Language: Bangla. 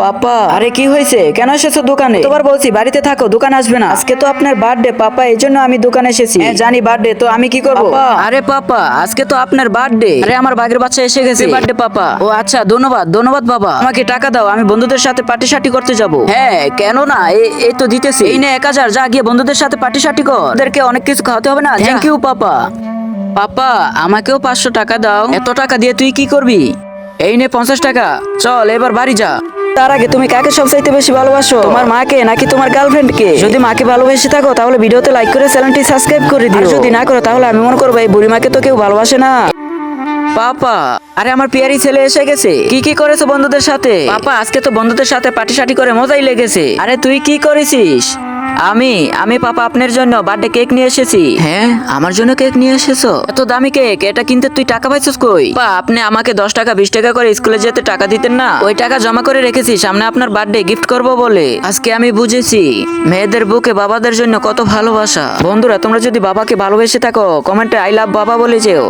পাপা, আরে কি হয়েছে? কেন এসেছো দোকানে? তোবার বলছি বাড়িতে থাকো, দোকানে আসবে না। আজকে তো আপনার বার্থডে পাপা, এই জন্য আমি দোকানে এসেছি। হ্যাঁ জানি বার্থডে, তো আমি কি করবো? আরে পাপা, আজকে তো আপনার বার্থডে। আরে আমার বাগের বাচ্চা এসে গেছে। বার্থডে পাপা। ও আচ্ছা, ধন্যবাদ ধন্যবাদ বাবা। আমাকে টাকা দাও, আমি বন্ধুদের সাথে পার্টি সার্টি করতে যাব। হ্যাঁ কেন না, এই তো দিতেছি। এই নে 1000, যা গিয়ে বন্ধুদের সাথে পার্টি সার্টি কর। ওদেরকে অনেক কিছু খাওয়াতে হবে না? Thank you papa. পাপা, আমাকেও 500 টাকা দাও। এত টাকা দিয়ে তুই কি করবি? এই নে 50 টাকা, চল এবার বাড়ি যা। তার আগে তুমি কাকে সবচাইতে বেশি ভালোবাসো? তোমার মাকে নাকি তোমার গার্লফ্রেন্ড কে? যদি মাকে ভালোবেসে থাকো তাহলে ভিডিওতে লাইক করে চ্যানেলটি সাবস্ক্রাইব করে দিও। আর যদি না করো তাহলে আমি মনে করবো এই বুড়ি মাকে তো কেউ ভালোবাসে না। পাপা, আরে আমার পিয়ারি ছেলে এসে গেছে। কি কি করেছো বন্ধুদের সাথে? পাপা, আজকে তো বন্ধুদের সাথে পার্টি সার্টি করে মজাই লেগেছে। আরে তুই কি করেছিস? আমি পাপা আপনার জন্য বার্থডে কেক নিয়ে এসেছি। হ্যাঁ, আমার জন্য কেক নিয়ে এসেছো? এত দামি কেক, এটা কিনতে তুই টাকা পাইছিস কই? পা, আপনি আমাকে 10 টাকা 20 টাকা করে স্কুলে যেতে টাকা দিতেন না? ওই টাকা জমা করে রেখেছি সামনে আপনার বার্থডে গিফট করব বলে। আজকে আমি বুঝেছি মেয়েদের বুকে বাবাদের জন্য কত ভালোবাসা। বন্ধুরা, তোমরা যদি বাবাকে ভালোবেসে থাকো কমেন্টে আই লাভ বাবা বলে যেও।